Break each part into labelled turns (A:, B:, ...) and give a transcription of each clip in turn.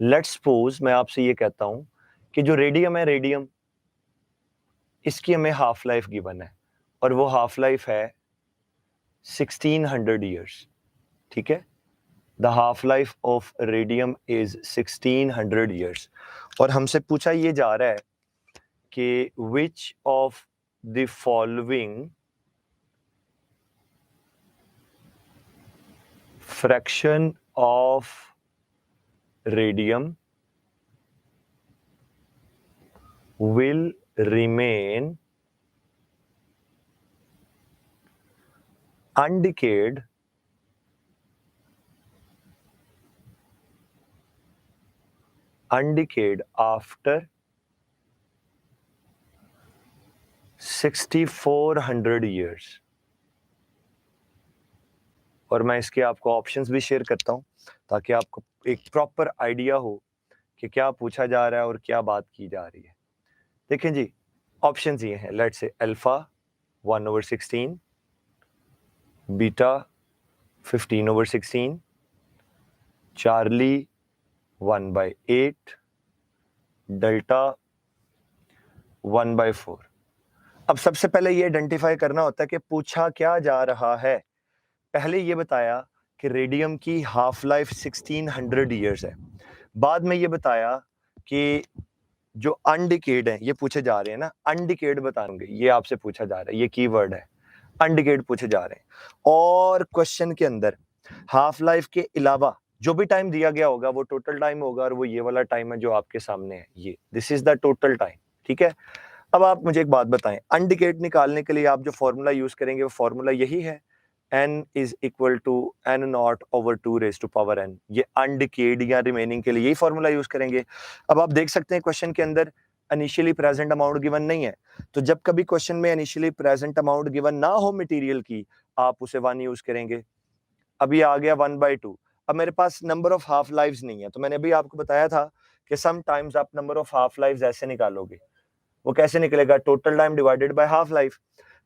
A: Let's suppose मैं आपसे ये कहता हूं कि जो रेडियम है, रेडियम इसकी हमें हाफ लाइफ गिवन है और वो हाफ लाइफ है 1600 ईयर्स। ठीक है, the half life of radium is 1600 years और हमसे पूछा ये जा रहा है कि which of the following fraction of radium will remain undecayed after 6400 years। और मैं इसके आपको ऑप्शंस भी शेयर करता हूं ताकि आपको एक प्रॉपर आइडिया हो कि क्या पूछा जा रहा है और क्या बात की जा रही है। देखें जी, ऑप्शंस ये हैं, let's say alpha 1/16, beta 15/16, Charlie 1/8, delta 1/4। अब सबसे पहले ये आइडेंटिफाई करना होता है कि पूछा क्या जा रहा है। पहले ये बताया कि रेडियम की हाफ लाइफ 1600 ईयर्स है। बाद में ये बताया कि जो अनडिकेड है, ये पूछे जा रहे हैं ना, अनडिकेड बताएंगे, ये आपसे पूछा जा रहा है, ये कीवर्ड है, अनडिकेड पूछे जा रहे हैं। और क्वेश्चन के अंदर हाफ लाइफ के अलावा जो भी टाइम दिया गया होगा वो टोटल टाइम होगा और वो ये वाला टाइम है जो आपके सामने है, ये this is the total time. ठीक है, अब आप मुझे एक बात बताएं, अनडिकेड निकालने के लिए आप जो फॉर्मूला यूज करेंगे वो फॉर्मूला यही है, n is equal to n not over 2 raise to power n। ये अनडिकेड या रिमेनिंग के लिए यही फॉर्मूला यूज करेंगे। अब आप देख सकते हैं क्वेश्चन के अंदर इनिशियली प्रेजेंट अमाउंट गिवन नहीं है, तो जब कभी क्वेश्चन में इनिशियली प्रेजेंट अमाउंट गिवन ना हो मटेरियल की, आप उसे 1 यूज करेंगे। अभी आ गया 1/2। अब मेरे पास नंबर ऑफ हाफ लाइव्स नहीं है, तो मैंने अभी आपको बताया था कि सम टाइम्स आप नंबर ऑफ हाफ लाइव्स ऐसे निकालोगे। वो कैसे निकलेगा? Total time divided by half life.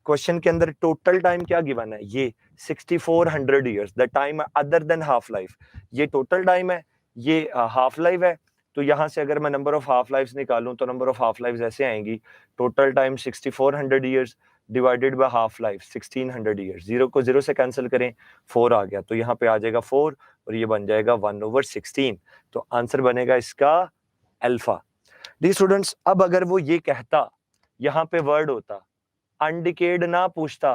A: Question के अंदर टोटल टाइम क्या गिवन है? ये 6400 years, the time other than half life. ये टोटल टाइम है, ये हाफ लाइफ है। तो यहां से अगर मैं नंबर ऑफ हाफ लाइफ निकालूं तो नंबर ऑफ हाफ लाइफ ऐसे आएंगी, total time 6400 years divided by half life 1600 years. Zero को जीरो से कैंसिल करें, 4 आ गया, तो यहाँ पे आ जाएगा 4 और ये बन जाएगा 1/16। तो आंसर बनेगा इसका अल्फा। डी स्टूडेंट्स, अब अगर वो ये कहता, यहाँ पे वर्ड होता, अनडिकेड ना पूछता,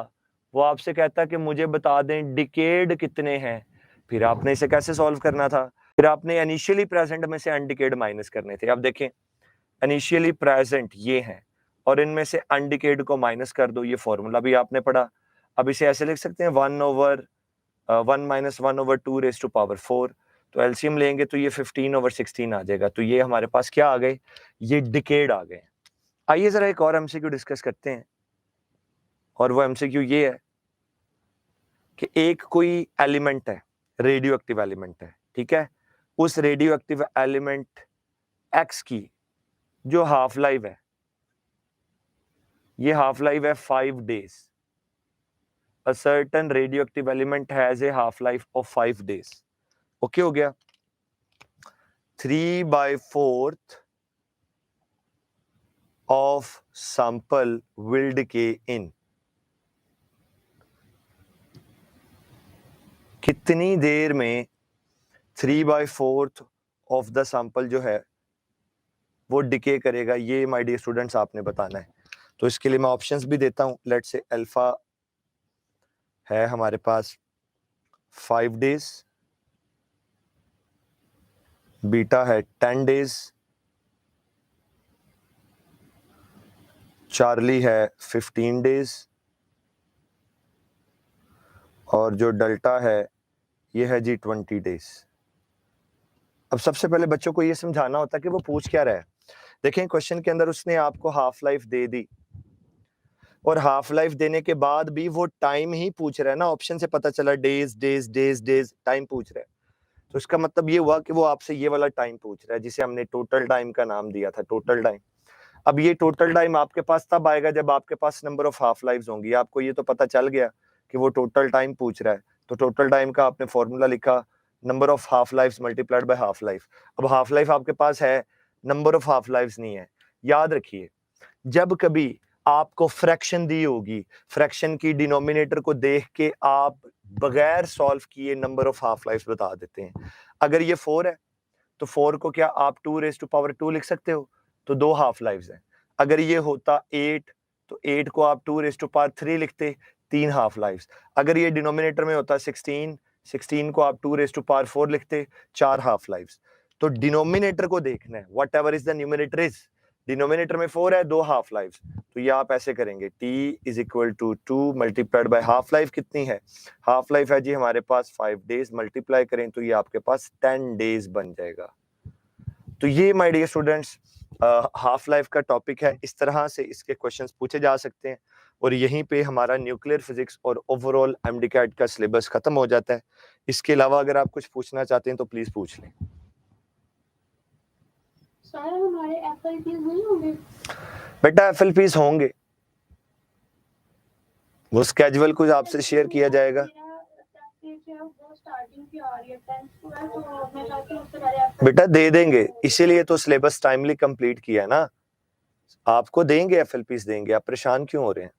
A: वो आपसे कहता कि मुझे बता दें डिकेड कितने हैं, फिर आपने इसे कैसे सॉल्व करना था? फिर आपने इनिशियली प्रेजेंट में से अनडिकेड माइनस करने थे। अब देखें, इनिशियली प्रेजेंट ये हैं और इनमें से अनडिकेड को माइनस कर दो, ये फॉर्मूला भी आपने पढ़ा। अब इसे ऐसे लिख सकते हैं 1 - 1/2 रेज टू पावर 4। तो एलसीएम लेंगे तो ये 15/16 आ जाएगा। तो ये हमारे पास क्या आ गए? ये डिकेड आ गए। आइए जरा एक और एमसीक्यू डिस्कस करते हैं, और वो एमसीक्यू ये है कि एक कोई एलिमेंट है, रेडियो एक्टिव एलिमेंट है, ठीक है, उस रेडियो एक्टिव एलिमेंट एक्स की जो हाफ लाइफ है, ये हाफ लाइफ है 5 days. A certain radio active element has a half life of 5 days. Okay हो गया। 3/4 of sample will decay in। कितनी देर में 3/4 ऑफ द सैंपल जो है वो डिके करेगा? ये माय डियर स्टूडेंट्स आपने बताना है। तो इसके लिए मैं ऑप्शंस भी देता हूं। लेट्स से अल्फा है हमारे पास 5 डेज, बीटा है 10 डेज, चार्ली है 15 डेज, और जो डेल्टा है ये है जी 20 डेज। अब सबसे पहले बच्चों को ये समझाना होता है कि वो पूछ क्या रहा है। देखें, क्वेश्चन के अंदर उसने आपको हाफ लाइफ दे दी और हाफ लाइफ देने के बाद भी वो टाइम ही पूछ रहा है ना। ऑप्शन से पता चला days days days days time पूछ रहा है, तो इसका मतलब ये हुआ कि वो आपसे ये वाला टाइम पूछ रहा है जिसे हमने टोटल टाइम का नाम दिया था, टोटल टाइम। अब ये टोटल टाइम आपके पास तब आएगा जब आपके पास नंबर ऑफ हाफ लाइव्स होंगी। आपको ये तो पता चल गया कि वो टोटल टाइम पूछ रहा है, तो टोटल टाइम का आपने फॉर्मूला लिखा, number of half life multiplied by half life. अब हाफ लाइफ आपके पास है, नंबर ऑफ हाफ लाइफ नहीं है। याद रखिए, जब कभी आपको फ्रैक्शन दी होगी, फ्रैक्शन की डिनोमिनेटर को देख के आप बगैर सॉल्व किए नंबर ऑफ हाफ लाइफ बता देते हैं। अगर ये 4 है तो 4 को क्या आप 2 रेज़ टू पावर 2 लिख सकते हो, तो 2 हाफ लाइव्स हैं। अगर ये होता 8 तो 8 को आप 2 रेज़ टू पावर 3 लिखते, 3 हाफ लाइव्स। अगर ये डिनोमिनेटर में होता 16, 16 को आप 2 रेज़ टू पावर 4 लिखते, 4 हाफ लाइव्स। तो डिनोमिनेटर को देखना है, whatever is the numerator is. Denominator में 4 है, 2 हाफ लाइव्स, तो ये आप ऐसे करेंगे, t is equal to 2 multiplied by half life कितनी है, हाफ लाइफ है जी हमारे पास 5 डेज, मल्टीप्लाई करें तो ये आपके पास 10 डेज बन जाएगा। तो ये my dear students half life का टॉपिक है, इस तरह से इसके क्वेश्चंस पूछे जा सकते हैं। और यहीं पे हमारा न्यूक्लियर फिजिक्स और ओवरऑल एमडीकैट का सिलेबस खत्म हो जाता है। इसके अलावा अगर आप कुछ पूछना चाहते हैं तो प्लीज पूछ लें।
B: सर हमारे एफएलपीज नहीं होंगे?
A: बेटा एफएलपीज होंगे, वो स्केड्यूल कुछ आपसे शेयर किया जाएगा। बेटा दे देंगे, इसीलिए तो सिलेबस टाइमली कंप्लीट किया है ना, आपको देंगे, एफएलपीज देंगे, आप परेशान क्यों हो रहे हैं।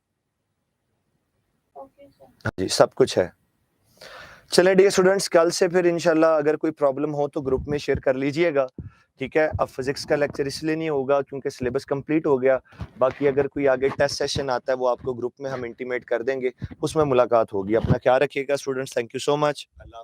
A: हाँ जी, सब कुछ है। चले डियर स्टूडेंट्स, कल से फिर इंशाल्लाह अगर कोई प्रॉब्लम हो तो ग्रुप में शेयर कर लीजिएगा, ठीक है। अब फिजिक्स का लेक्चर इसलिए नहीं होगा क्योंकि सिलेबस कंप्लीट हो गया। बाकी अगर कोई आगे टेस्ट सेशन आता है वो आपको ग्रुप में हम इंटीमेट कर देंगे, उसमें मुलाकात होगी। अपना ख्याल रखिएगा students, thank you so much, Allah.